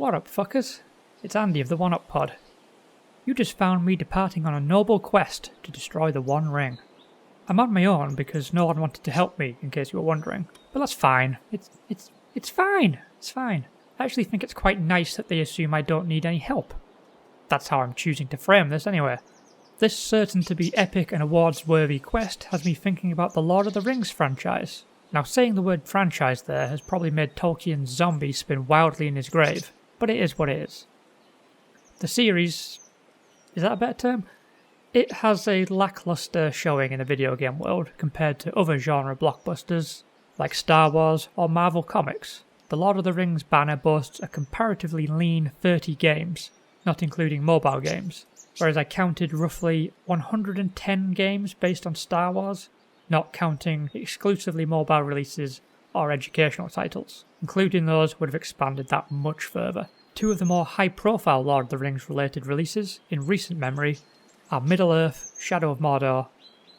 What up, fuckers? It's Andy of the One Up Pod. You just found me departing on a noble quest to destroy the One Ring. I'm on my own because no one wanted to help me, in case you were wondering. But that's fine. It's fine. It's fine. I actually think it's quite nice that they assume I don't need any help. That's how I'm choosing to frame this anyway. This certain to be epic and awards-worthy quest has me thinking about the Lord of the Rings franchise. Now, saying the word franchise there has probably made Tolkien's zombie spin wildly in his grave, but it is what it is. The series... is that a better term? It has a lackluster showing in the video game world compared to other genre blockbusters, like Star Wars or Marvel Comics. The Lord of the Rings banner boasts a comparatively lean 30 games, not including mobile games, whereas I counted roughly 110 games based on Star Wars, not counting exclusively mobile releases or educational titles. Including those would have expanded that much further. Two of the more high-profile Lord of the Rings related releases in recent memory are Middle-earth: Shadow of Mordor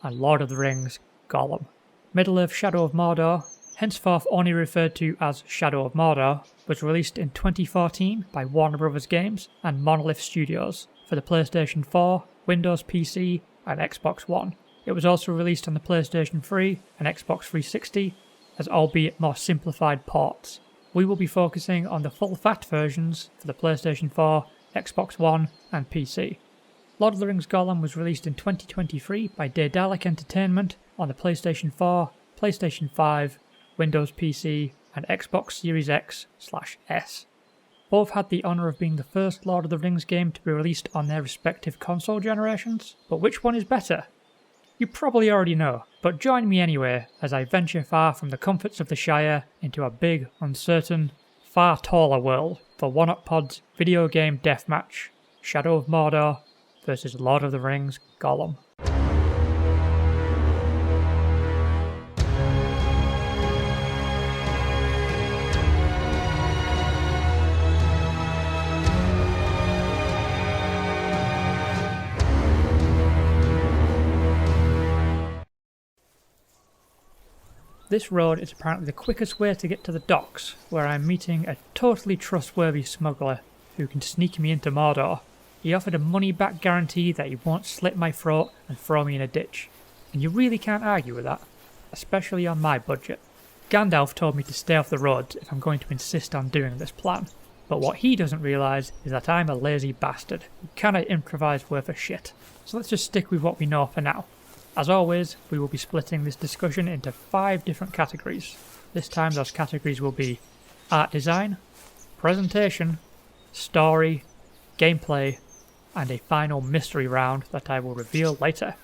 and Lord of the Rings: Gollum. Middle-earth: Shadow of Mordor, henceforth only referred to as Shadow of Mordor, was released in 2014 by Warner Bros. Games and Monolith Studios for the PlayStation 4, Windows PC and Xbox One. It was also released on the PlayStation 3 and Xbox 360 as albeit more simplified ports. We will be focusing on the full-fat versions for the PlayStation 4, Xbox One and PC. Lord of the Rings Gollum was released in 2023 by Daedalic Entertainment on the PlayStation 4, PlayStation 5, Windows PC and Xbox Series X/S. Both had the honour of being the first Lord of the Rings game to be released on their respective console generations, but which one is better? You probably already know, but join me anyway as I venture far from the comforts of the Shire into a big, uncertain, far taller world for One Up Pod's video game deathmatch, Shadow of Mordor versus Lord of the Rings Gollum. This road is apparently the quickest way to get to the docks, where I'm meeting a totally trustworthy smuggler who can sneak me into Mordor. He offered a money-back guarantee that he won't slit my throat and throw me in a ditch. And you really can't argue with that, especially on my budget. Gandalf told me to stay off the roads if I'm going to insist on doing this plan. But what he doesn't realise is that I'm a lazy bastard who cannot improvise worth a shit. So let's just stick with what we know for now. As always, we will be splitting this discussion into 5 different categories. This time those categories will be art design, presentation, story, gameplay, and a final mystery round that I will reveal later.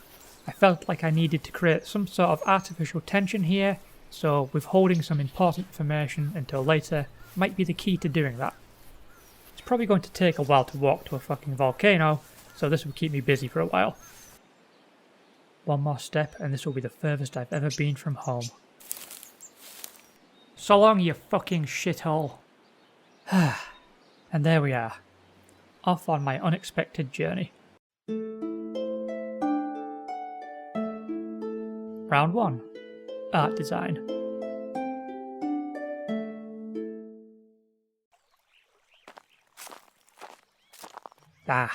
I felt like I needed to create some sort of artificial tension here, so withholding some important information until later might be the key to doing that. It's probably going to take a while to walk to a fucking volcano, so this will keep me busy for a while. One more step and this will be the furthest I've ever been from home. So long, you fucking shithole. And there we are. Off on my unexpected journey. Round 1. Art design. A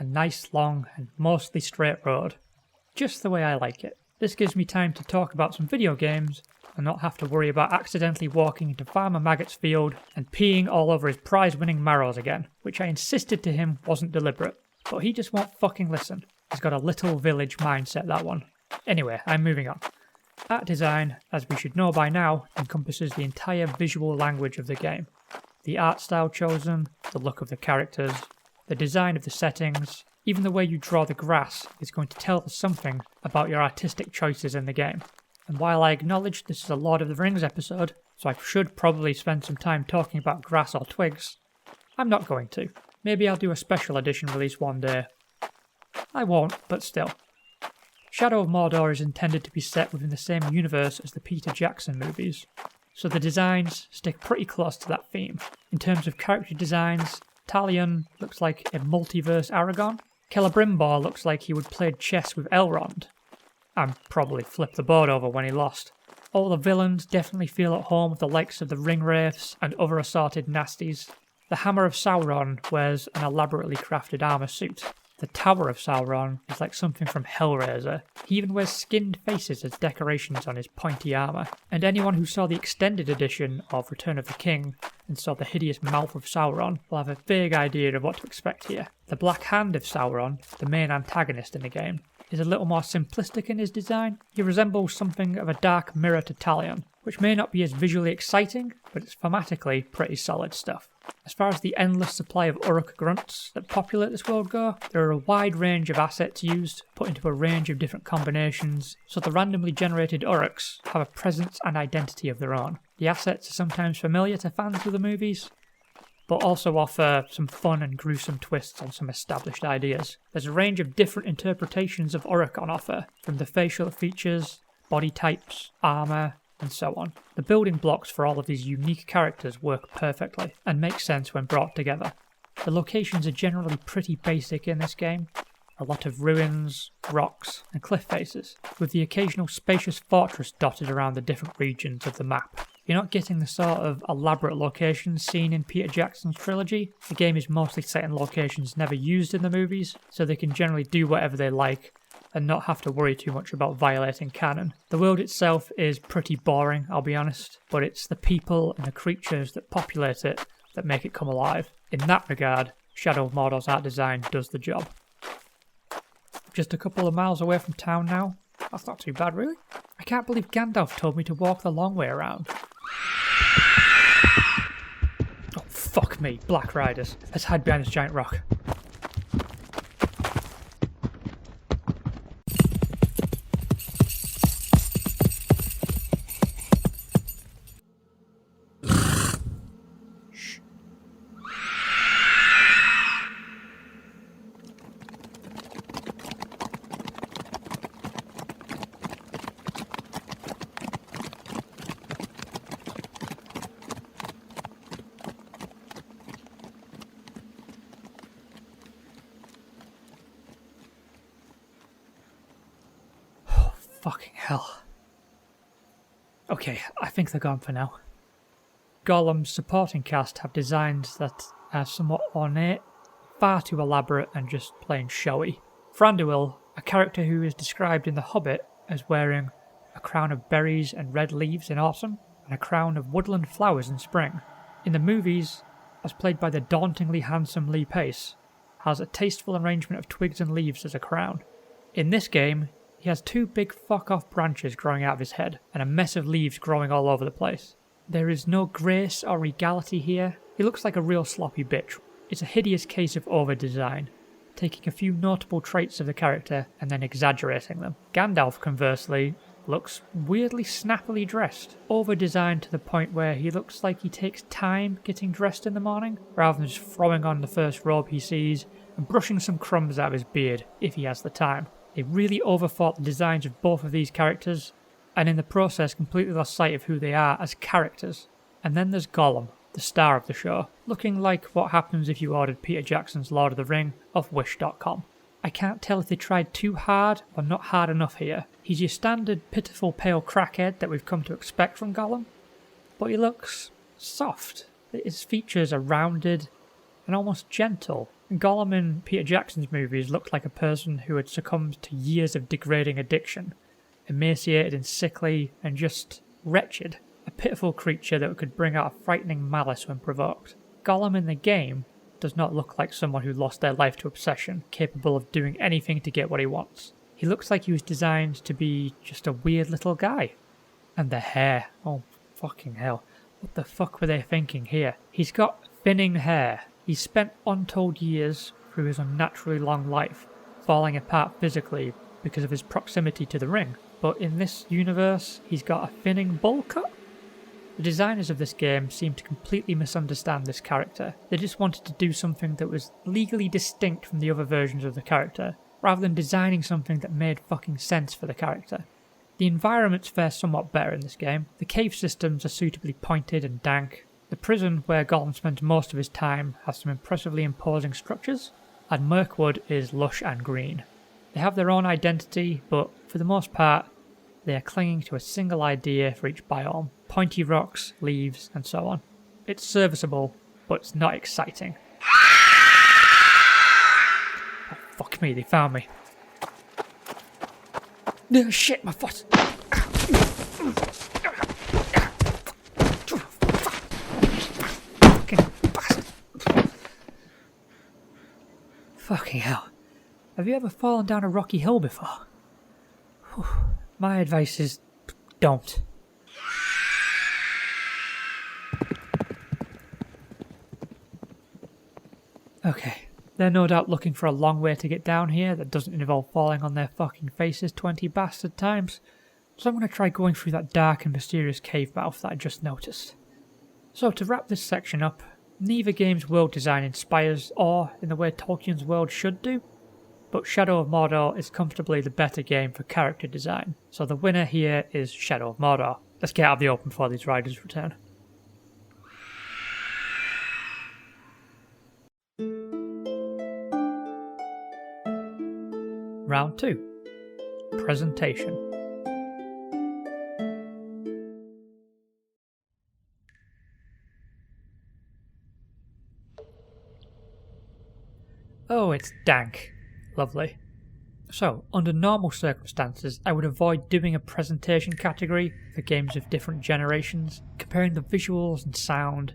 nice long and mostly straight road. Just the way I like it. This gives me time to talk about some video games and not have to worry about accidentally walking into Farmer Maggot's field and peeing all over his prize-winning marrows again, which I insisted to him wasn't deliberate. But he just won't fucking listen. He's got a little village mindset, that one. Anyway, I'm moving on. Art design, as we should know by now, encompasses the entire visual language of the game. The art style chosen, the look of the characters, the design of the settings, even the way you draw the grass is going to tell us something about your artistic choices in the game. And while I acknowledge this is a Lord of the Rings episode, so I should probably spend some time talking about grass or twigs, I'm not going to. Maybe I'll do a special edition release one day. I won't, but still. Shadow of Mordor is intended to be set within the same universe as the Peter Jackson movies, so the designs stick pretty close to that theme. In terms of character designs, Talion looks like a multiverse Aragorn. Celebrimbor looks like he would play chess with Elrond, and probably flip the board over when he lost. All the villains definitely feel at home with the likes of the Ringwraiths and other assorted nasties. The Hammer of Sauron wears an elaborately crafted armour suit. The Tower of Sauron is like something from Hellraiser. He even wears skinned faces as decorations on his pointy armour. And anyone who saw the extended edition of Return of the King and saw the hideous mouth of Sauron will have a vague idea of what to expect here. The Black Hand of Sauron, the main antagonist in the game, is a little more simplistic in his design. He resembles something of a dark mirror to Talion, which may not be as visually exciting, but it's thematically pretty solid stuff. As far as the endless supply of Uruk grunts that populate this world go, there are a wide range of assets used, put into a range of different combinations, so the randomly generated Uruks have a presence and identity of their own. The assets are sometimes familiar to fans of the movies, but also offer some fun and gruesome twists on some established ideas. There's a range of different interpretations of Uruk on offer, from the facial features, body types, armour, and so on. The building blocks for all of these unique characters work perfectly, and make sense when brought together. The locations are generally pretty basic in this game. A lot of ruins, rocks, and cliff faces, with the occasional spacious fortress dotted around the different regions of the map. You're not getting the sort of elaborate locations seen in Peter Jackson's trilogy. The game is mostly set in locations never used in the movies, so they can generally do whatever they like and not have to worry too much about violating canon. The world itself is pretty boring, I'll be honest, but it's the people and the creatures that populate it that make it come alive. In that regard, Shadow of Mordor's art design does the job. Just a couple of miles away from town now. That's not too bad, really. I can't believe Gandalf told me to walk the long way around. Oh, fuck me, Black Riders. Let's hide behind this giant rock. Fucking hell. Okay, I think they're gone for now. Gollum's supporting cast have designs that are somewhat ornate, far too elaborate and just plain showy. Thranduil, a character who is described in The Hobbit as wearing a crown of berries and red leaves in autumn, and a crown of woodland flowers in spring. In the movies, as played by the dauntingly handsome Lee Pace, has a tasteful arrangement of twigs and leaves as a crown. In this game, he has two big fuck-off branches growing out of his head, and a mess of leaves growing all over the place. There is no grace or regality here. He looks like a real sloppy bitch. It's a hideous case of over-design, taking a few notable traits of the character and then exaggerating them. Gandalf, conversely, looks weirdly snappily dressed, over-designed to the point where he looks like he takes time getting dressed in the morning, rather than just throwing on the first robe he sees and brushing some crumbs out of his beard, if he has the time. They really overthought the designs of both of these characters, and in the process completely lost sight of who they are as characters. And then there's Gollum, the star of the show, looking like what happens if you ordered Peter Jackson's Lord of the Ring off Wish.com. I can't tell if they tried too hard or not hard enough here. He's your standard pitiful pale crackhead that we've come to expect from Gollum, but he looks soft. His features are rounded and almost gentle. Gollum in Peter Jackson's movies looked like a person who had succumbed to years of degrading addiction, emaciated and sickly and just wretched. A pitiful creature that could bring out a frightening malice when provoked. Gollum in the game does not look like someone who lost their life to obsession, capable of doing anything to get what he wants. He looks like he was designed to be just a weird little guy. And the hair, oh fucking hell, what the fuck were they thinking here? He's got thinning hair. He's spent untold years through his unnaturally long life, falling apart physically because of his proximity to the ring. But in this universe, he's got a thinning bowl cut? The designers of this game seem to completely misunderstand this character. They just wanted to do something that was legally distinct from the other versions of the character, rather than designing something that made fucking sense for the character. The environments fare somewhat better in this game. The cave systems are suitably pointed and dank. The prison where Gollum spends most of his time has some impressively imposing structures, and Mirkwood is lush and green. They have their own identity, but for the most part, they are clinging to a single idea for each biome. Pointy rocks, leaves, and so on. It's serviceable, but it's not exciting. Oh, fuck me, they found me. No, shit, my foot! Fucking bastard! Fucking hell. Have you ever fallen down a rocky hill before? Whew. My advice is, don't. Okay, they're no doubt looking for a long way to get down here that doesn't involve falling on their fucking faces 20 bastard times, so I'm going to try going through that dark and mysterious cave mouth that I just noticed. So to wrap this section up, neither game's world design inspires or in the way Tolkien's world should do, but Shadow of Mordor is comfortably the better game for character design, so the winner here is Shadow of Mordor. Let's get out of the open before these riders return. Round 2. Presentation. Oh, it's dank. Lovely. So, under normal circumstances, I would avoid doing a presentation category for games of different generations, comparing the visuals and sound,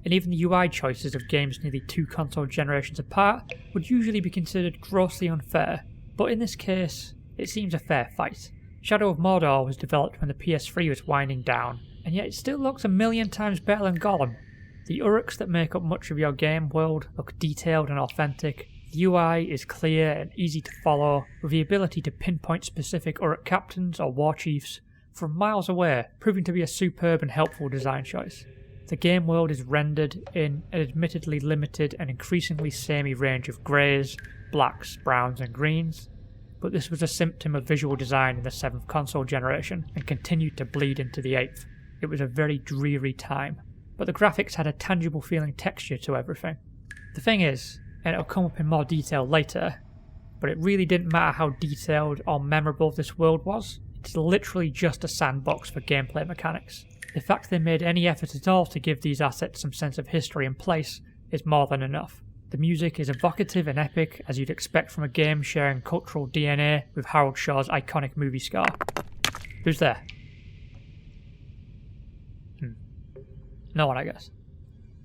and even the UI choices of games nearly 2 console generations apart would usually be considered grossly unfair, but in this case, it seems a fair fight. Shadow of Mordor was developed when the PS3 was winding down, and yet it still looks a million times better than Gollum. The Uruks that make up much of your game world look detailed and authentic. The UI is clear and easy to follow, with the ability to pinpoint specific Uruk captains or war chiefs from miles away, proving to be a superb and helpful design choice. The game world is rendered in an admittedly limited and increasingly samey range of greys, blacks, browns and greens, but this was a symptom of visual design in the 7th console generation and continued to bleed into the 8th. It was a very dreary time, but the graphics had a tangible feeling texture to everything. The thing is, and it'll come up in more detail later, but it really didn't matter how detailed or memorable this world was. It's literally just a sandbox for gameplay mechanics. The fact they made any effort at all to give these assets some sense of history and place is more than enough. The music is evocative and epic, as you'd expect from a game sharing cultural DNA with Harold Shaw's iconic movie score. Who's there? No one, I guess.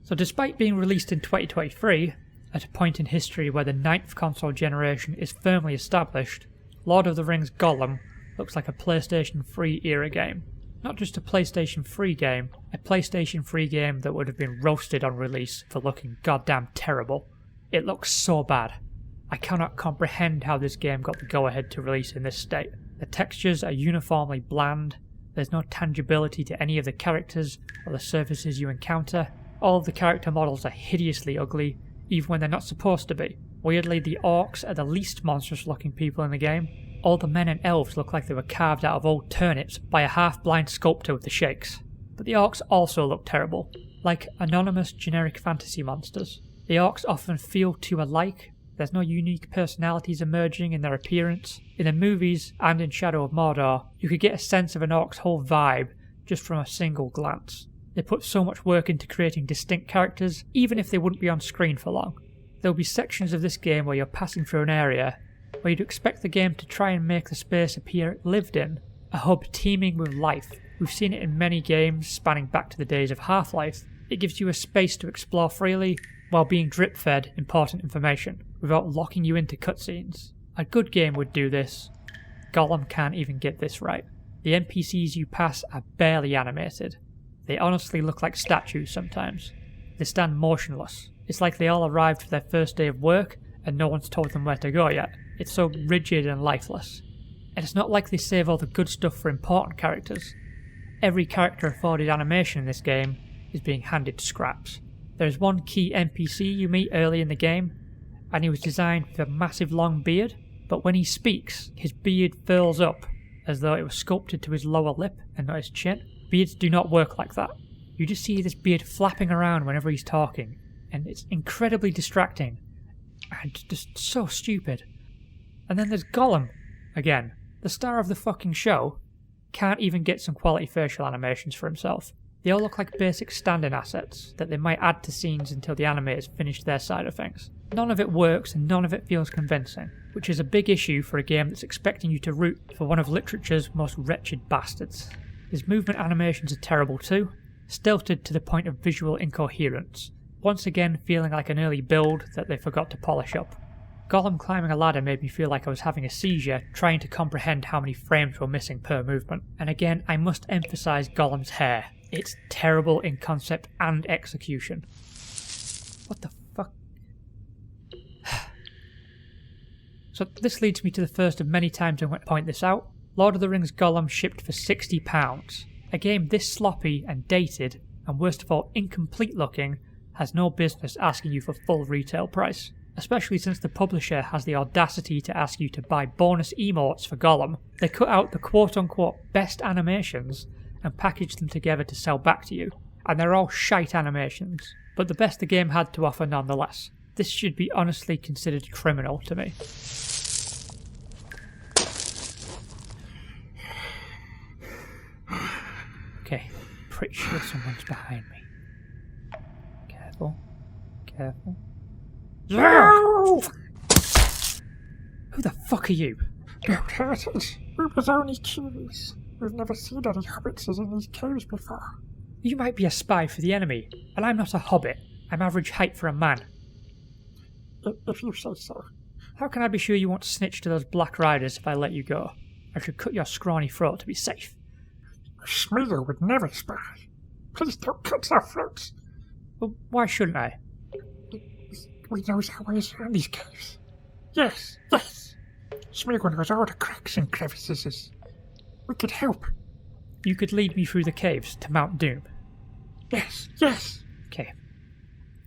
So despite being released in 2023, at a point in history where the 9th console generation is firmly established, Lord of the Rings Gollum looks like a PlayStation 3 era game. Not just a PlayStation 3 game, a PlayStation 3 game that would have been roasted on release for looking goddamn terrible. It looks so bad. I cannot comprehend how this game got the go-ahead to release in this state. The textures are uniformly bland, there's no tangibility to any of the characters or the surfaces you encounter, all of the character models are hideously ugly, even when they're not supposed to be. Weirdly, the orcs are the least monstrous looking people in the game. All the men and elves look like they were carved out of old turnips by a half-blind sculptor with the shakes. But the orcs also look terrible, like anonymous generic fantasy monsters. The orcs often feel too alike, there's no unique personalities emerging in their appearance. In the movies and in Shadow of Mordor, you could get a sense of an orc's whole vibe just from a single glance. They put so much work into creating distinct characters, even if they wouldn't be on screen for long. There will be sections of this game where you're passing through an area where you'd expect the game to try and make the space appear lived in, a hub teeming with life. We've seen it in many games spanning back to the days of Half-Life. It gives you a space to explore freely while being drip-fed important information without locking you into cutscenes. A good game would do this. Gollum can't even get this right. The NPCs you pass are barely animated. They honestly look like statues sometimes. They stand motionless. It's like they all arrived for their first day of work and no one's told them where to go yet. It's so rigid and lifeless. And it's not like they save all the good stuff for important characters. Every character afforded animation in this game is being handed scraps. There is one key NPC you meet early in the game, and he was designed with a massive long beard, but when he speaks, his beard furls up as though it was sculpted to his lower lip and not his chin. Beards do not work like that. You just see this beard flapping around whenever he's talking, and it's incredibly distracting, and just so stupid. And then there's Gollum. Again, the star of the fucking show can't even get some quality facial animations for himself. They all look like basic standing assets that they might add to scenes until the animators finish their side of things. None of it works and none of it feels convincing, which is a big issue for a game that's expecting you to root for one of literature's most wretched bastards. His movement animations are terrible too, stilted to the point of visual incoherence, once again feeling like an early build that they forgot to polish up. Gollum climbing a ladder made me feel like I was having a seizure trying to comprehend how many frames were missing per movement. And again, I must emphasise Gollum's hair. It's terrible in concept and execution. What the fuck? So this leads me to the first of many times I'm going to point this out. Lord of the Rings Gollum shipped for £60. A game this sloppy and dated, and worst of all incomplete looking, has no business asking you for full retail price. Especially since the publisher has the audacity to ask you to buy bonus emotes for Gollum. They cut out the quote-unquote best animations and package them together to sell back to you. And they're all shite animations, but the best the game had to offer nonetheless. This should be honestly considered criminal to me. Okay, pretty sure someone's behind me. Careful. Careful. No! Who the fuck are you? Don't hurt us. We was only curious. We've never seen any hobbits in these caves before. You might be a spy for the enemy, and I'm not a hobbit. I'm average height for a man. If you say so. How can I be sure you won't snitch to those Black Riders if I let you go? I should cut your scrawny throat to be safe. Smeagol would never spy. Please don't cut our throats. Well, why shouldn't I? We knows our ways around these caves. Yes, yes. Smeagol knows all the cracks and crevices. We could help. You could lead me through the caves to Mount Doom. Yes, yes. Okay.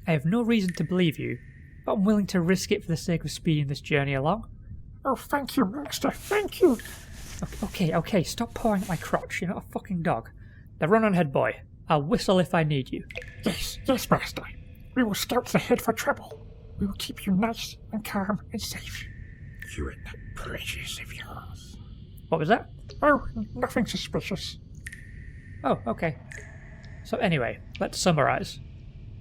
I have no reason to believe you, but I'm willing to risk it for the sake of speeding this journey along. Oh, thank you, Master, thank you. Okay, stop pawing at my crotch. You're not a fucking dog. Now run on ahead, boy. I'll whistle if I need you. Yes, yes, Master. We will scout ahead for trouble. We will keep you nice and calm and safe. You and that precious of yours. What was that? Oh, nothing suspicious. Oh, okay. So anyway, let's summarise.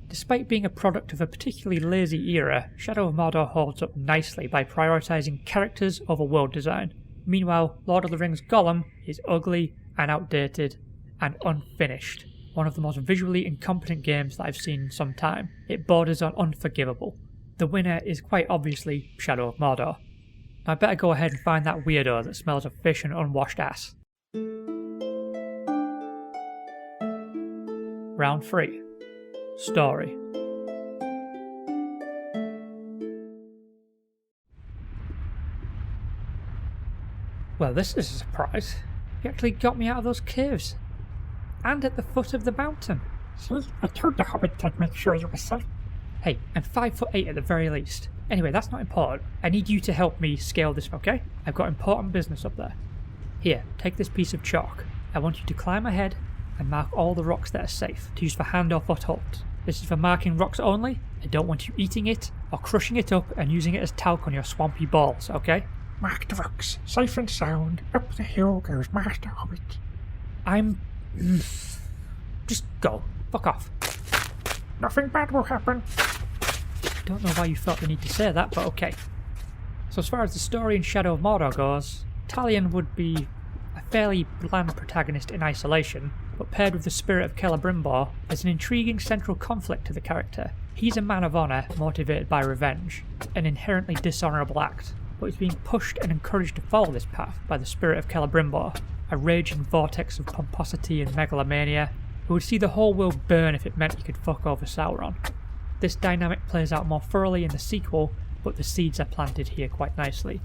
Despite being a product of a particularly lazy era, Shadow of Mordor holds up nicely by prioritising characters over world design. Meanwhile, Lord of the Rings Gollum is ugly and outdated and unfinished. One of the most visually incompetent games that I've seen in some time. It borders on unforgivable. The winner is quite obviously Shadow of Mordor. I better go ahead and find that weirdo that smells of fish and unwashed ass. Round 3. Story. Well, this is a surprise. You actually got me out of those caves. And at the foot of the mountain. See, I told the hobbit I'd make sure you were safe. Hey, I'm 5'8" at the very least. Anyway, that's not important. I need you to help me scale this, okay? I've got important business up there. Here, take this piece of chalk. I want you to climb ahead and mark all the rocks that are safe to use for hand or footholds. This is for marking rocks only. I don't want you eating it or crushing it up and using it as talc on your swampy balls, okay? Mark the rocks, safe and sound. Up the hill goes Master Hobbit. I'm... Just go. Fuck off. Nothing bad will happen. I don't know why you felt the need to say that, but okay. So as far as the story in Shadow of Mordor goes, Talion would be a fairly bland protagonist in isolation, but paired with the spirit of Celebrimbor, there's an intriguing central conflict to the character. He's a man of honour, motivated by revenge, an inherently dishonourable act, but he's being pushed and encouraged to follow this path by the spirit of Celebrimbor, a raging vortex of pomposity and megalomania, who would see the whole world burn if it meant he could fuck over Sauron. This dynamic plays out more thoroughly in the sequel, but the seeds are planted here quite nicely.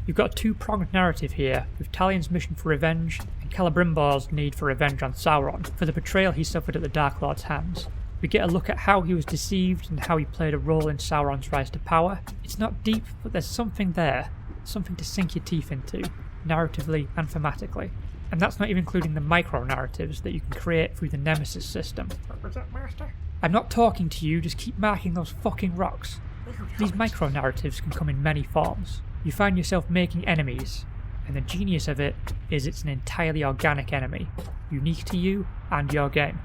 You've got a two-pronged narrative here, with Talion's mission for revenge and Celebrimbor's need for revenge on Sauron for the betrayal he suffered at the Dark Lord's hands. We get a look at how he was deceived and how he played a role in Sauron's rise to power. It's not deep, but there's something there, something to sink your teeth into, narratively and thematically. And that's not even including the micro-narratives that you can create through the Nemesis system. What was that, Master? I'm not talking to you, just keep marking those fucking rocks. These micro-narratives can come in many forms. You find yourself making enemies, and the genius of it is it's an entirely organic enemy, unique to you and your game.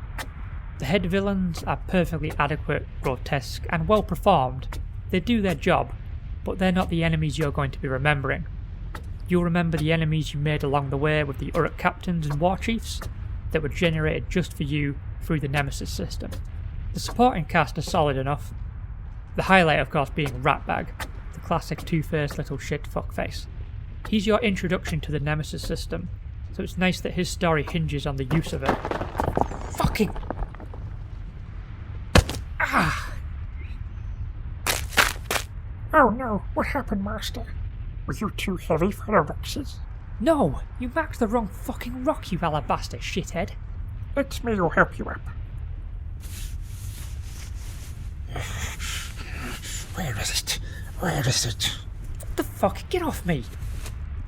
The head villains are perfectly adequate, grotesque, and well performed. They do their job, but they're not the enemies you're going to be remembering. You'll remember the enemies you made along the way with the Uruk captains and war chiefs that were generated just for you through the Nemesis system. The supporting cast are solid enough. The highlight, of course, being Ratbag, the classic two-faced little shit fuckface. He's your introduction to the Nemesis system, so it's nice that his story hinges on the use of it. Fucking... Ah! Oh no, what happened, Master? Were you too heavy for the Roxes? No! You marked the wrong fucking rock, you alabaster shithead! It's me who'll help you up. Where is it? Where is it? What the fuck? Get off me!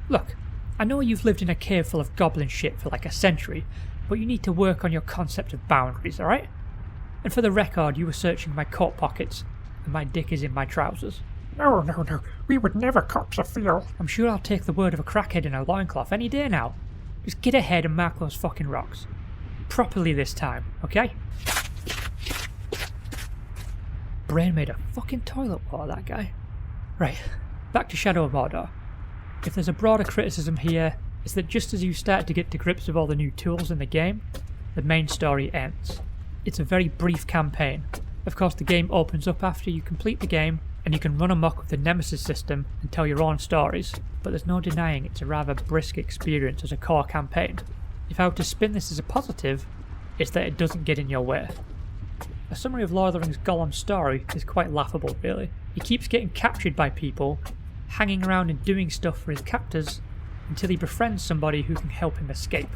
Look, I know you've lived in a cave full of goblin shit for like a century, but you need to work on your concept of boundaries, alright? And for the record, you were searching my coat pockets, and my dick is in my trousers. No, no, no. We would never cops a feel. I'm sure I'll take the word of a crackhead in a loincloth any day now. Just get ahead and mark those fucking rocks. Properly this time, okay? Brain made a fucking toilet bowl, that guy. Right, back to Shadow of Mordor. If there's a broader criticism here, it's that just as you start to get to grips with all the new tools in the game, the main story ends. It's a very brief campaign. Of course, the game opens up after you complete the game, and you can run amok with the Nemesis system and tell your own stories, but there's no denying it's a rather brisk experience as a core campaign. If I were to spin this as a positive, it's that it doesn't get in your way. A summary of Lord of the Rings Gollum's story is quite laughable, really. He keeps getting captured by people, hanging around and doing stuff for his captors, until he befriends somebody who can help him escape.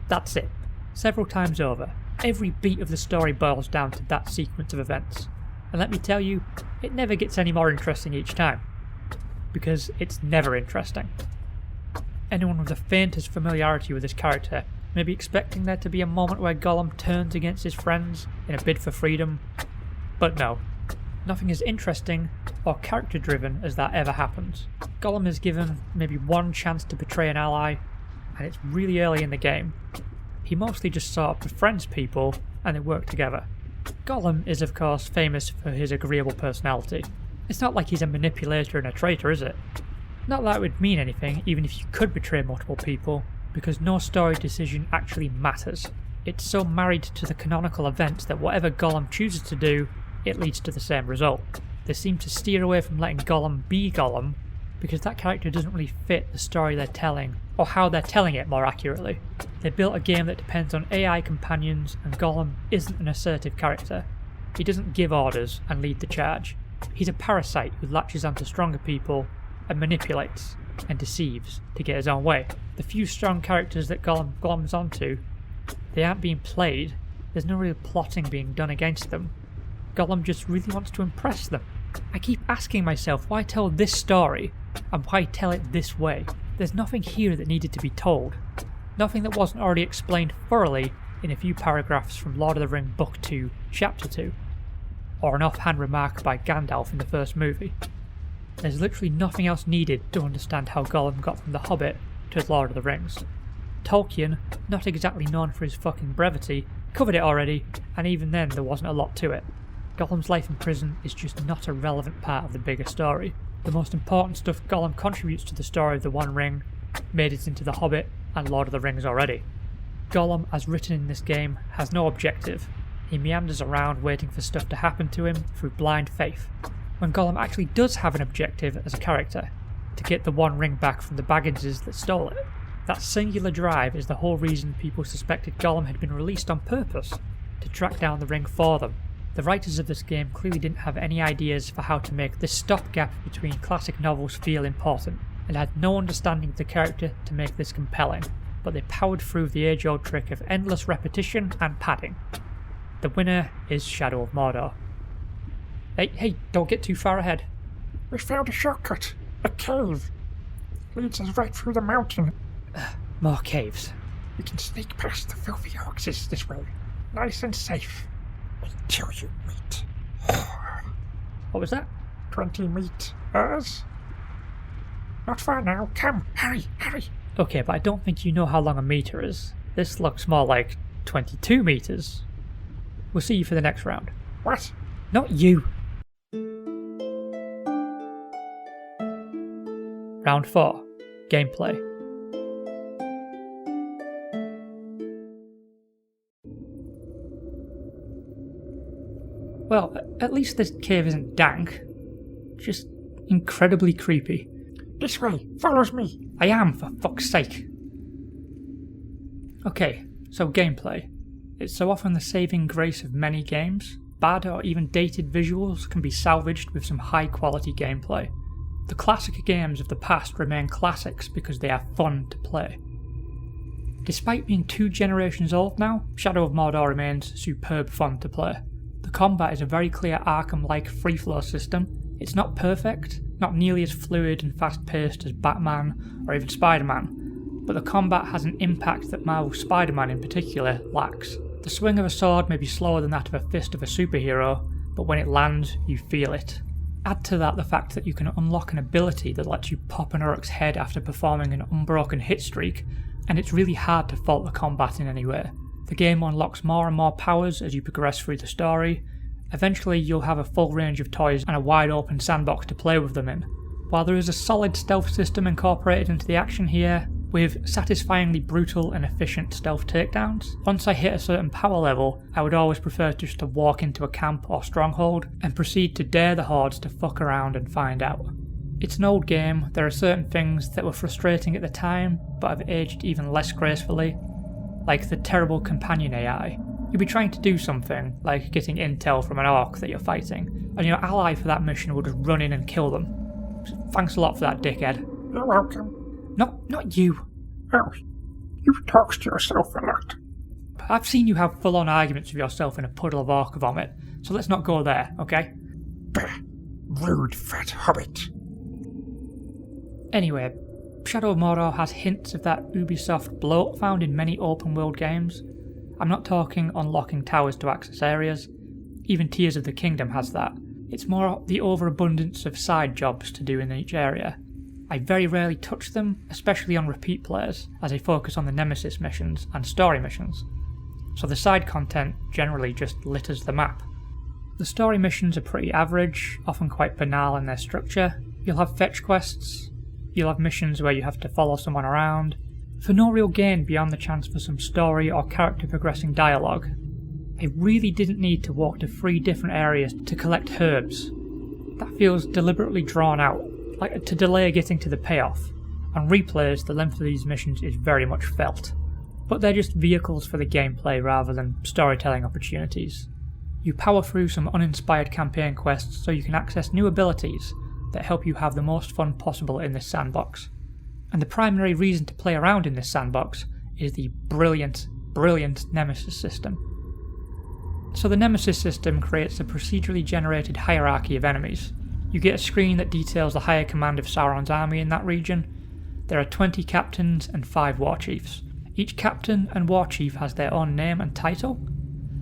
That's it. Several times over. Every beat of the story boils down to that sequence of events. And let me tell you, it never gets any more interesting each time. Because it's never interesting. Anyone with the faintest familiarity with this character may be expecting there to be a moment where Gollum turns against his friends in a bid for freedom, but no. Nothing as interesting or character driven as that ever happens. Gollum is given maybe one chance to betray an ally, and it's really early in the game. He mostly just sort of befriends people and they work together. Gollum is of course famous for his agreeable personality. It's not like he's a manipulator and a traitor, is it? Not that it would mean anything even if you could betray multiple people, because no story decision actually matters. It's so married to the canonical events that whatever Gollum chooses to do, it leads to the same result. They seem to steer away from letting Gollum be Gollum, because that character doesn't really fit the story they're telling, or how they're telling it more accurately. They built a game that depends on AI companions, and Gollum isn't an assertive character. He doesn't give orders and lead the charge. He's a parasite who latches onto stronger people and manipulates and deceives to get his own way. The few strong characters that Gollum gloms onto, they aren't being played. There's no real plotting being done against them. Gollum just really wants to impress them. I keep asking myself why tell this story and why tell it this way. There's nothing here that needed to be told. Nothing that wasn't already explained thoroughly in a few paragraphs from Lord of the Rings Book 2, Chapter 2, or an offhand remark by Gandalf in the first movie. There's literally nothing else needed to understand how Gollum got from The Hobbit to Lord of the Rings. Tolkien, not exactly known for his fucking brevity, covered it already, and even then there wasn't a lot to it. Gollum's life in prison is just not a relevant part of the bigger story. The most important stuff Gollum contributes to the story of the One Ring made it into The Hobbit and Lord of the Rings already. Gollum, as written in this game, has no objective. He meanders around waiting for stuff to happen to him through blind faith. When Gollum actually does have an objective as a character, to get the One Ring back from the Bagginses that stole it. That singular drive is the whole reason people suspected Gollum had been released on purpose, to track down the ring for them. The writers of this game clearly didn't have any ideas for how to make this stopgap between classic novels feel important, and had no understanding of the character to make this compelling, but they powered through the age-old trick of endless repetition and padding. The winner is Shadow of Mordor. Hey, don't get too far ahead. We found a shortcut. A cave. Leads us right through the mountain. More caves. We can sneak past the filthy oxes this way. Nice and safe. Until you meet. What was that? 20 meters. Not far now. Come, hurry, hurry. Okay, but I don't think you know how long a meter is. This looks more like 22 meters. We'll see you for the next round. What? Not you! Round 4. Gameplay. Well, at least this cave isn't dank. Just incredibly creepy. This way. Follows me. I am, for fuck's sake. Okay, so gameplay. It's so often the saving grace of many games. Bad or even dated visuals can be salvaged with some high quality gameplay. The classic games of the past remain classics because they are fun to play. Despite being 2 generations old now, Shadow of Mordor remains superb fun to play. The combat is a very clear Arkham-like free-flow system. It's not perfect, not nearly as fluid and fast-paced as Batman or even Spider-Man, but the combat has an impact that Marvel's Spider-Man in particular lacks. The swing of a sword may be slower than that of a fist of a superhero, but when it lands, you feel it. Add to that the fact that you can unlock an ability that lets you pop an Uruk's head after performing an unbroken hit streak, and it's really hard to fault the combat in any way. The game unlocks more and more powers as you progress through the story. Eventually you'll have a full range of toys and a wide open sandbox to play with them in. While there is a solid stealth system incorporated into the action here, with satisfyingly brutal and efficient stealth takedowns, once I hit a certain power level, I would always prefer just to walk into a camp or stronghold and proceed to dare the hordes to fuck around and find out. It's an old game, there are certain things that were frustrating at the time, but have aged even less gracefully, like the terrible companion AI. You'll be trying to do something, like getting intel from an orc that you're fighting, and your ally for that mission will just run in and kill them. Thanks a lot for that, dickhead. You're welcome. Not you. Oh, you talk to yourself a lot. I've seen you have full-on arguments with yourself in a puddle of orc vomit, so let's not go there, okay? Bah, rude fat hobbit. Anyway, Shadow of Mordor has hints of that Ubisoft bloat found in many open-world games. I'm not talking unlocking towers to access areas. Even Tears of the Kingdom has that. It's more the overabundance of side jobs to do in each area. I very rarely touch them, especially on repeat players, as I focus on the Nemesis missions and story missions. So the side content generally just litters the map. The story missions are pretty average, often quite banal in their structure. You'll have fetch quests, you'll have missions where you have to follow someone around, for no real gain beyond the chance for some story or character progressing dialogue. I really didn't need to walk to 3 different areas to collect herbs. That feels deliberately drawn out, like to delay getting to the payoff. On replays, the length of these missions is very much felt, but they're just vehicles for the gameplay rather than storytelling opportunities. You power through some uninspired campaign quests so you can access new abilities that help you have the most fun possible in this sandbox. And the primary reason to play around in this sandbox is the brilliant Nemesis system. So the Nemesis system creates a procedurally generated hierarchy of enemies. You get a screen that details the higher command of Sauron's army in that region. There are 20 captains and 5 war chiefs. Each captain and war chief has their own name and title.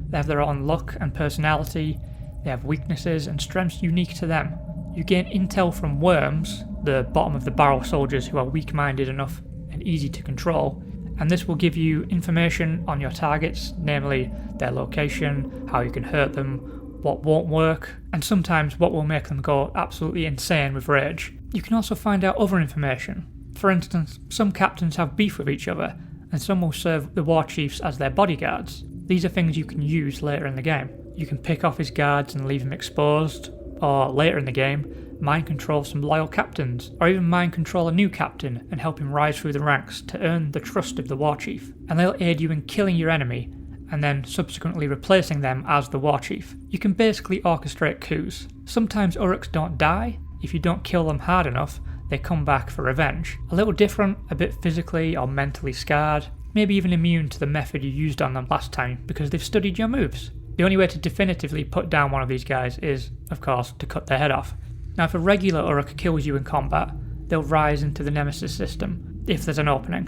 They have their own look and personality. They have weaknesses and strengths unique to them. You gain intel from worms, the bottom of the barrel soldiers who are weak-minded enough and easy to control, and this will give you information on your targets, namely their location, how you can hurt them, what won't work, and sometimes what will make them go absolutely insane with rage. You can also find out other information. For instance, some captains have beef with each other, and some will serve the war chiefs as their bodyguards. These are things you can use later in the game. You can pick off his guards and leave him exposed, or later in the game, mind control some loyal captains, or even mind control a new captain and help him rise through the ranks to earn the trust of the war chief. And they'll aid you in killing your enemy, and then subsequently replacing them as the war chief. You can basically orchestrate coups. Sometimes Uruks don't die. If you don't kill them hard enough, they come back for revenge. A little different, a bit physically or mentally scarred, maybe even immune to the method you used on them last time because they've studied your moves. The only way to definitively put down one of these guys is, of course, to cut their head off. Now if a regular Uruk kills you in combat, they'll rise into the Nemesis system, if there's an opening.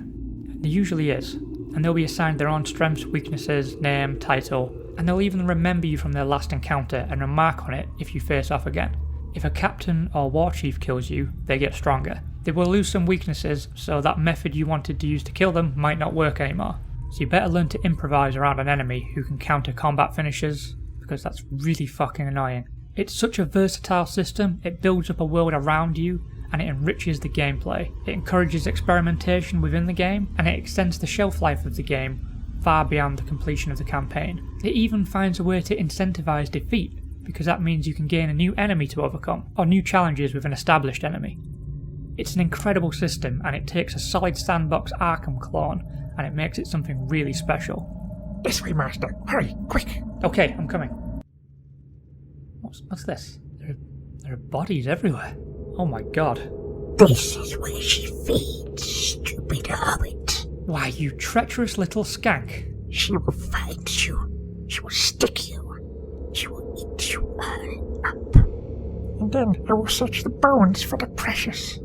There usually is, and they'll be assigned their own strengths, weaknesses, name, title, and they'll even remember you from their last encounter and remark on it if you face off again. If a captain or war chief kills you, they get stronger. They will lose some weaknesses, so that method you wanted to use to kill them might not work anymore. so you better learn to improvise around an enemy who can counter combat finishes, because that's really fucking annoying. It's such a versatile system, it builds up a world around you, and it enriches the gameplay. It encourages experimentation within the game, and it extends the shelf life of the game far beyond the completion of the campaign. It even finds a way to incentivize defeat, because that means you can gain a new enemy to overcome, or new challenges with an established enemy. It's an incredible system, and it takes a solid sandbox Arkham clone, and it makes it something really special. This way, Master. Hurry, quick. Okay, I'm coming. What's this? There are bodies everywhere. Oh my god. This is where she feeds, stupid hobbit. Why, you treacherous little skank. She will find you. She will stick you. She will eat you all up. And then I will search the bones for the precious.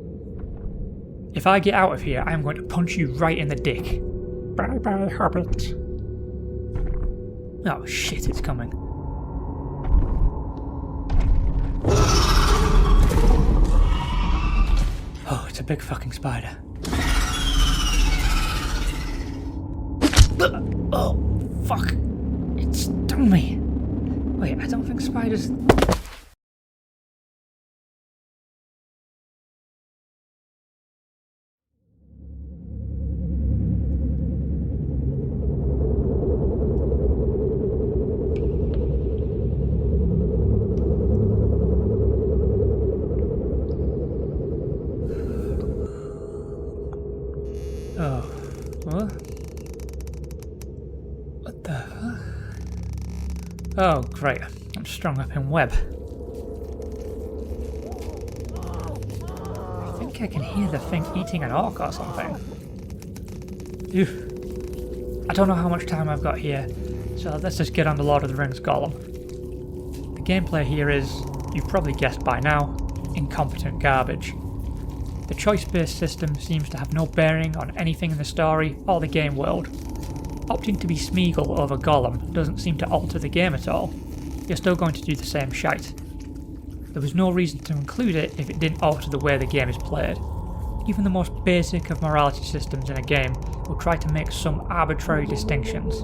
If I get out of here, I am going to punch you right in the dick. Bye-bye, hobbit. Oh shit, it's coming. Oh, it's a big fucking spider. Oh, fuck. It stung me. Wait, I don't think spiders... Oh, what? What the fuck? Oh, great. I'm strung up in web. I think I can hear the thing eating an orc or something. Oof. I don't know how much time I've got here, so let's just get on to Lord of the Rings Gollum. The gameplay here is, you've probably guessed by now, incompetent garbage. The choice-based system seems to have no bearing on anything in the story or the game world. Opting to be Smeagol over Gollum doesn't seem to alter the game at all. You're still going to do the same shite. There was no reason to include it if it didn't alter the way the game is played. Even the most basic of morality systems in a game will try to make some arbitrary distinctions.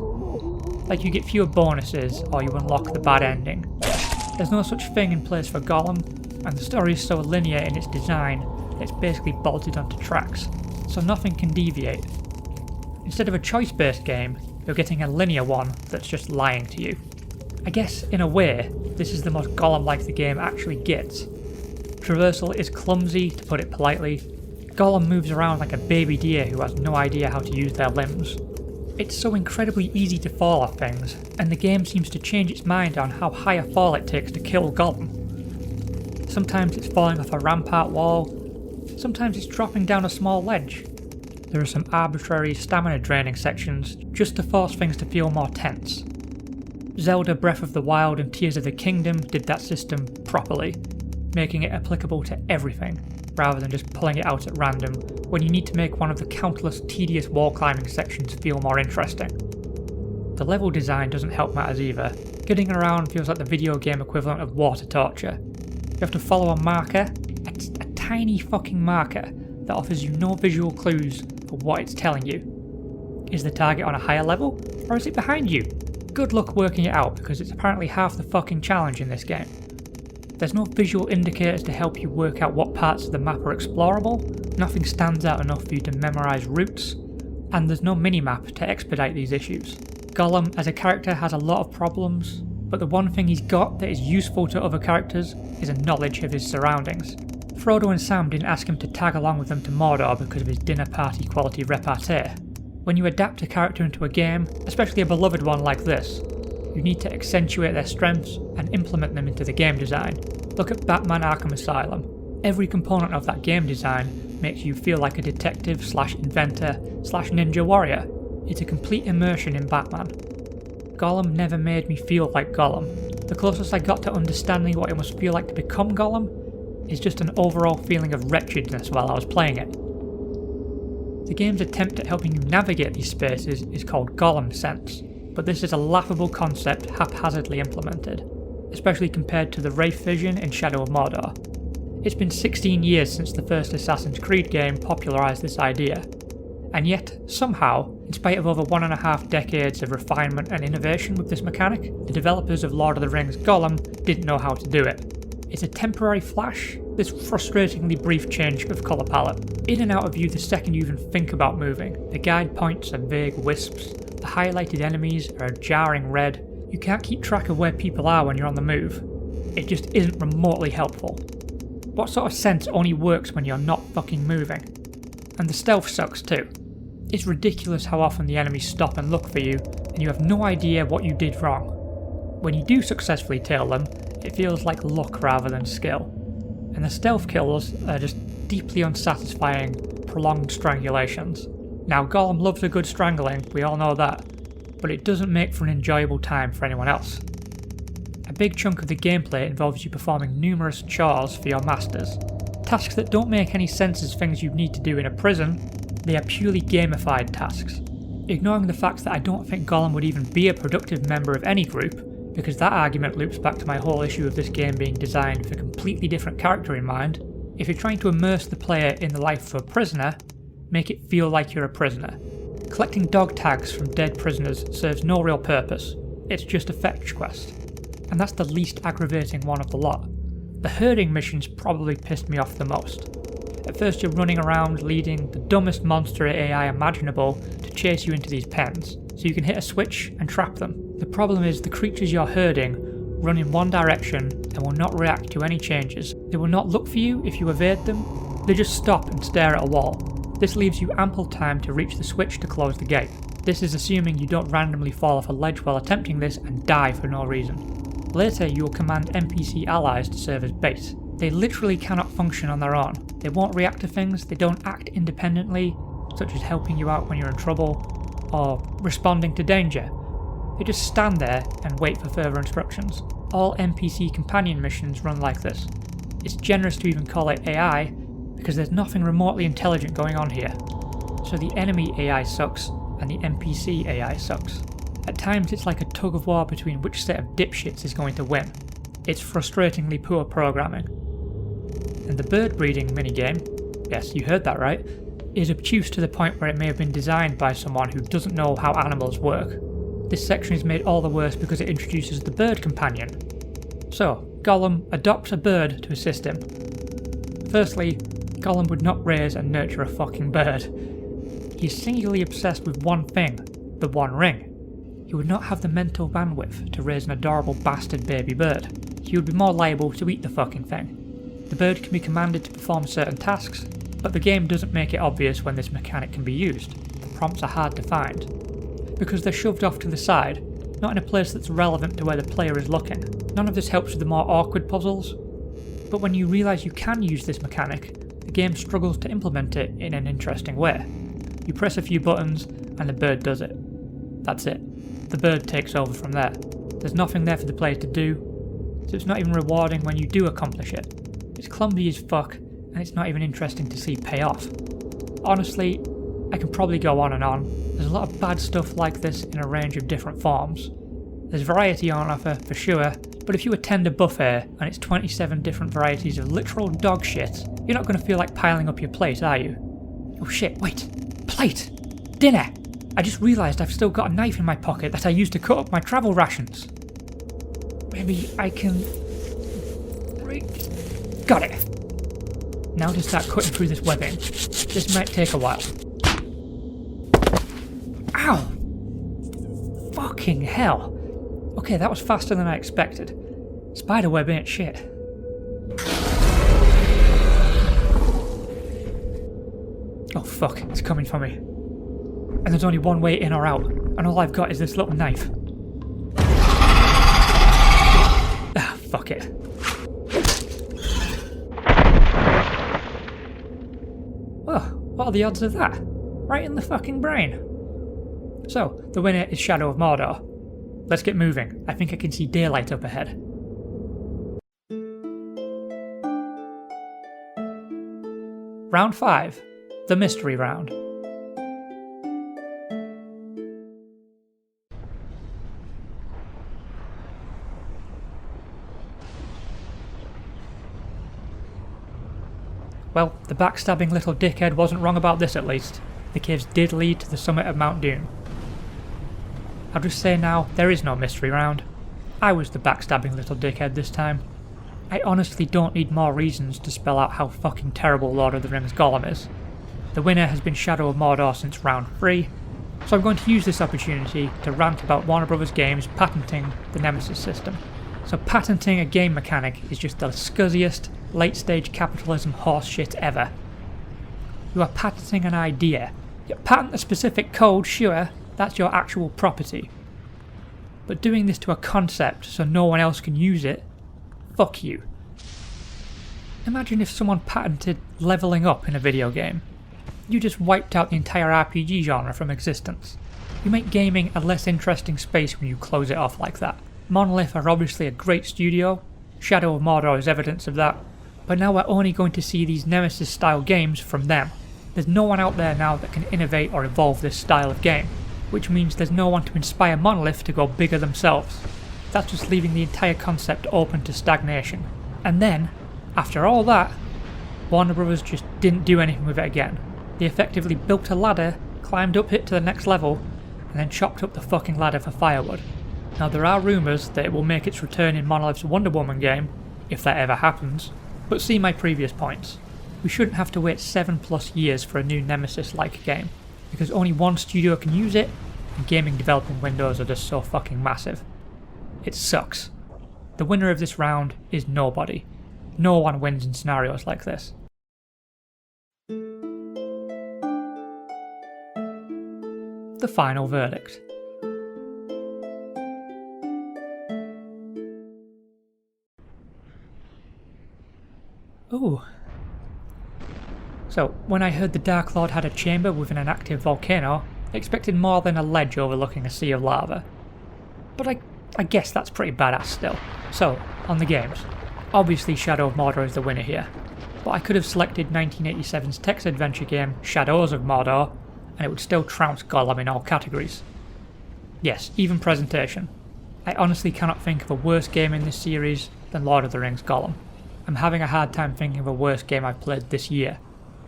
Like you get fewer bonuses or you unlock the bad ending. There's no such thing in place for Gollum, and the story is so linear in its design it's basically bolted onto tracks, so nothing can deviate. Instead of a choice-based game, you're getting a linear one that's just lying to you. I guess, in a way, this is the most Gollum-like the game actually gets. Traversal is clumsy, to put it politely. Gollum moves around like a baby deer who has no idea how to use their limbs. It's so incredibly easy to fall off things, and the game seems to change its mind on how high a fall it takes to kill Gollum. Sometimes it's falling off a rampart wall, sometimes it's dropping down a small ledge. There are some arbitrary stamina draining sections just to force things to feel more tense. Zelda Breath of the Wild and Tears of the Kingdom did that system properly, making it applicable to everything, rather than just pulling it out at random when you need to make one of the countless tedious wall climbing sections feel more interesting. The level design doesn't help matters either. Getting around feels like the video game equivalent of water torture. You have to follow a marker, a tiny fucking marker that offers you no visual clues for what it's telling you. Is the target on a higher level, or is it behind you? Good luck working it out because it's apparently half the fucking challenge in this game. There's no visual indicators to help you work out what parts of the map are explorable, nothing stands out enough for you to memorise routes, and there's no minimap to expedite these issues. Gollum as a character has a lot of problems, but the one thing he's got that is useful to other characters is a knowledge of his surroundings. Frodo and Sam didn't ask him to tag along with them to Mordor because of his dinner party quality repartee. When you adapt a character into a game, especially a beloved one like this, you need to accentuate their strengths and implement them into the game design. Look at Batman Arkham Asylum. Every component of that game design makes you feel like a detective slash inventor slash ninja warrior. It's a complete immersion in Batman. Gollum never made me feel like Gollum. The closest I got to understanding what it must feel like to become Gollum is just an overall feeling of wretchedness while I was playing it. The game's attempt at helping you navigate these spaces is called Gollum Sense, but this is a laughable concept haphazardly implemented, especially compared to the Wraith vision in Shadow of Mordor. It's been 16 years since the first Assassin's Creed game popularised this idea, And yet, somehow, in spite of over 1.5 decades of refinement and innovation with this mechanic, the developers of Lord of the Rings Gollum didn't know how to do it. It's a temporary flash, this frustratingly brief change of colour palette. In and out of view the second you even think about moving. The guide points are vague wisps, the highlighted enemies are a jarring red, you can't keep track of where people are when you're on the move. It just isn't remotely helpful. What sort of sense only works when you're not fucking moving? And the stealth sucks too. It's ridiculous how often the enemies stop and look for you, and you have no idea what you did wrong. When you do successfully tail them, it feels like luck rather than skill. And the stealth kills are just deeply unsatisfying, prolonged strangulations. Now Gollum loves a good strangling, we all know that, but it doesn't make for an enjoyable time for anyone else. A big chunk of the gameplay involves you performing numerous chores for your masters. Tasks that don't make any sense as things you'd need to do in a prison, they are purely gamified tasks. Ignoring the fact that I don't think Gollum would even be a productive member of any group, because that argument loops back to my whole issue of this game being designed with a completely different character in mind. If you're trying to immerse the player in the life of a prisoner, make it feel like you're a prisoner. Collecting dog tags from dead prisoners serves no real purpose, it's just a fetch quest. And that's the least aggravating one of the lot. The herding missions probably pissed me off the most. At first you're running around leading the dumbest monster AI imaginable to chase you into these pens, so you can hit a switch and trap them. The problem is the creatures you're herding run in one direction and will not react to any changes. They will not look for you if you evade them, they just stop and stare at a wall. This leaves you ample time to reach the switch to close the gate. This is assuming you don't randomly fall off a ledge while attempting this and die for no reason. Later you will command NPC allies to serve as bait. They literally cannot function on their own. They won't react to things, they don't act independently, such as helping you out when you're in trouble, or responding to danger. They just stand there and wait for further instructions. All NPC companion missions run like this. It's generous to even call it AI, because there's nothing remotely intelligent going on here. So the enemy AI sucks, and the NPC AI sucks. At times it's like a tug of war between which set of dipshits is going to win. It's frustratingly poor programming. And the bird breeding minigame, yes you heard that right, is obtuse to the point where it may have been designed by someone who doesn't know how animals work. This section is made all the worse because it introduces the bird companion. So, Gollum adopts a bird to assist him. Firstly, Gollum would not raise and nurture a fucking bird. He is singularly obsessed with one thing, the One Ring. He would not have the mental bandwidth to raise an adorable bastard baby bird. He would be more liable to eat the fucking thing. The bird can be commanded to perform certain tasks, but the game doesn't make it obvious when this mechanic can be used. The prompts are hard to find, because they're shoved off to the side, not in a place that's relevant to where the player is looking. None of this helps with the more awkward puzzles, but when you realise you can use this mechanic, the game struggles to implement it in an interesting way. You press a few buttons and the bird does it. That's it. The bird takes over from there. There's nothing there for the player to do, so it's not even rewarding when you do accomplish it. It's clumsy as fuck, and it's not even interesting to see pay off. Honestly, I can probably go on and on. There's a lot of bad stuff like this in a range of different forms. There's variety on offer for sure, but if you attend a buffet and it's 27 different varieties of literal dog shit, you're not going to feel like piling up your plate, are you? Oh shit, wait! Plate! Dinner! I just realised I've still got a knife in my pocket that I used to cut up my travel rations. Maybe I can... Got it! Now to start cutting through this webbing. This might take a while. Ow! Fucking hell! Okay, that was faster than I expected. Spiderweb ain't shit. Oh fuck, it's coming for me. And there's only one way in or out, and all I've got is this little knife. Ah, fuck it. Well, what are the odds of that? Right in the fucking brain. So, the winner is Shadow of Mordor. Let's get moving. I think I can see daylight up ahead. Round 5. The Mystery Round. Well, the backstabbing little dickhead wasn't wrong about this at least. the caves did lead to the summit of Mount Doom. I'll just say now, there is no mystery round. I was the backstabbing little dickhead this time. I honestly don't need more reasons to spell out how fucking terrible Lord of the Rings Gollum is. The winner has been Shadow of Mordor since round 3, so I'm going to use this opportunity to rant about Warner Bros. Games patenting the Nemesis system. So patenting a game mechanic is just the scuzziest, late-stage capitalism horseshit ever. You are patenting an idea. You patent a specific code, sure, that's your actual property. But doing this to a concept so no one else can use it, fuck you. Imagine if someone patented leveling up in a video game. You just wiped out the entire RPG genre from existence. You make gaming a less interesting space when you close it off like that. Monolith are obviously a great studio, Shadow of Mordor is evidence of that, but now we're only going to see these Nemesis style games from them. There's no one out there now that can innovate or evolve this style of game, which means there's no one to inspire Monolith to go bigger themselves. That's just leaving the entire concept open to stagnation. And then, after all that, Warner Bros. Just didn't do anything with it again. They effectively built a ladder, climbed up it to the next level, and then chopped up the fucking ladder for firewood. Now there are rumours that it will make its return in Monolith's Wonder Woman game, if that ever happens, but see my previous points. We shouldn't have to wait 7+ years for a new Nemesis-like game, because only one studio can use it, and gaming developing windows are just so fucking massive. It sucks. The winner of this round is nobody. No one wins in scenarios like this. The final verdict. Ooh. So, when I heard the Dark Lord had a chamber within an active volcano, I expected more than a ledge overlooking a sea of lava. But I guess that's pretty badass still. So, on the games. Obviously Shadow of Mordor is the winner here, but I could have selected 1987's text-adventure game Shadows of Mordor, and it would still trounce Gollum in all categories. Yes, even presentation. I honestly cannot think of a worse game in this series than Lord of the Rings Gollum. I'm having a hard time thinking of a worse game I've played this year.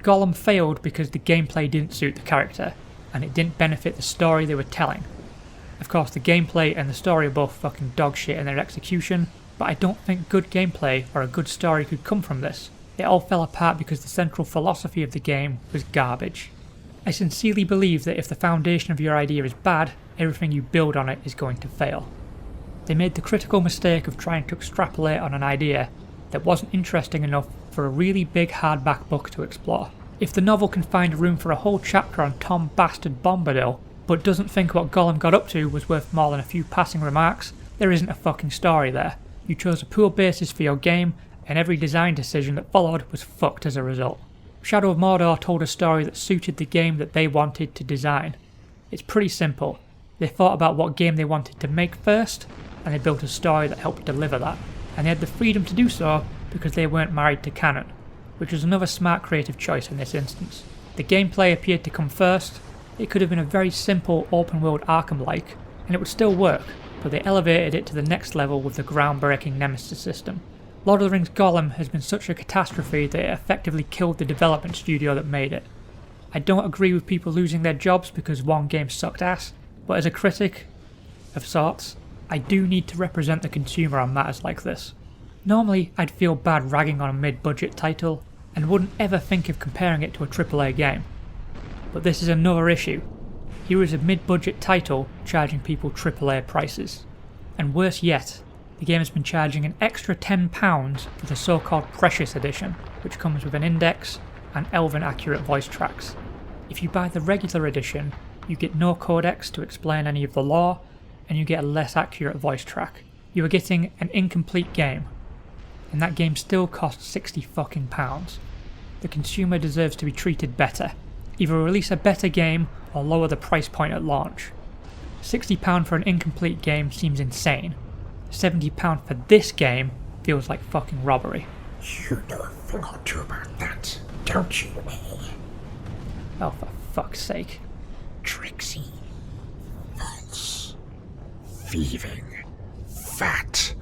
Gollum failed because the gameplay didn't suit the character, and it didn't benefit the story they were telling. Of course, the gameplay and the story are both fucking dog shit in their execution, but I don't think good gameplay or a good story could come from this. It all fell apart because the central philosophy of the game was garbage. I sincerely believe that if the foundation of your idea is bad, everything you build on it is going to fail. They made the critical mistake of trying to extrapolate on an idea that wasn't interesting enough for a really big hardback book to explore. If the novel can find room for a whole chapter on Tom Bastard Bombadil, but doesn't think what Gollum got up to was worth more than a few passing remarks, there isn't a fucking story there. You chose a poor basis for your game, and every design decision that followed was fucked as a result. Shadow of Mordor told a story that suited the game that they wanted to design. It's pretty simple. They thought about what game they wanted to make first, and they built a story that helped deliver that. And they had the freedom to do so because they weren't married to canon, which was another smart creative choice in this instance. The gameplay appeared to come first. It could have been a very simple open world Arkham-like, and it would still work, but they elevated it to the next level with the groundbreaking Nemesis system. Lord of the Rings Gollum has been such a catastrophe that it effectively killed the development studio that made it. I don't agree with people losing their jobs because one game sucked ass, but as a critic of sorts, I do need to represent the consumer on matters like this. Normally, I'd feel bad ragging on a mid-budget title, and wouldn't ever think of comparing it to a AAA game. But this is another issue. Here is a mid-budget title charging people AAA prices. And worse yet, the game has been charging an extra £10 for the so-called Precious Edition, which comes with an index and Elven-accurate voice tracks. If you buy the regular edition, you get no codex to explain any of the lore, and you get a less accurate voice track. You are getting an incomplete game, and that game still costs £60 fucking pounds. The consumer deserves to be treated better. Either release a better game or lower the price point at launch. £60 for an incomplete game seems insane. £70 for this game feels like fucking robbery. You know a thing or two about that, don't you, eh? Oh, for fuck's sake. Tricksy, false, thieving, fat,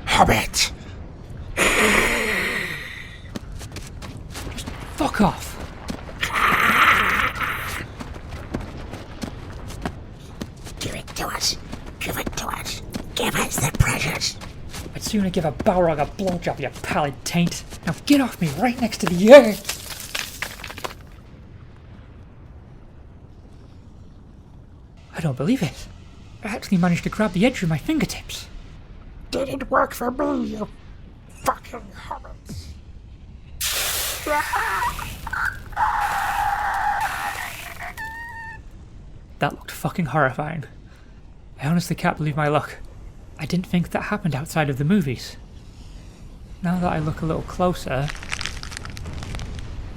hobbit. Just fuck off. Give us the precious. I'd sooner give a Balrog a blowjob, you pallid taint. Now get off me right next to the earth! I don't believe it. I actually managed to grab the edge with my fingertips. Didn't work for me, you fucking hobbits. That looked fucking horrifying. I honestly can't believe my luck. I didn't think that happened outside of the movies. Now that I look a little closer...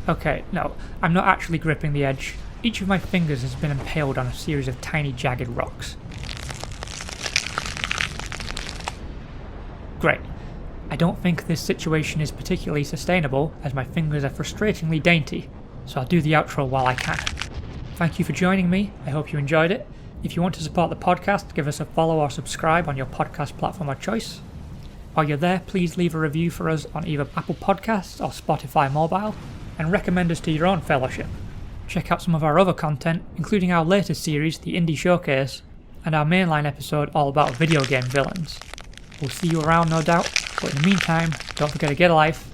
Okay, no, I'm not actually gripping the edge. Each of my fingers has been impaled on a series of tiny jagged rocks. Great. I don't think this situation is particularly sustainable, as my fingers are frustratingly dainty, so I'll do the outro while I can. Thank you for joining me, I hope you enjoyed it. If you want to support the podcast, give us a follow or subscribe on your podcast platform of choice. While you're there, please leave a review for us on either Apple Podcasts or Spotify Mobile, and recommend us to your own fellowship. Check out some of our other content, including our latest series, the Indie Showcase, and our mainline episode all about video game villains. We'll see you around, no doubt, but in the meantime, don't forget to get a life,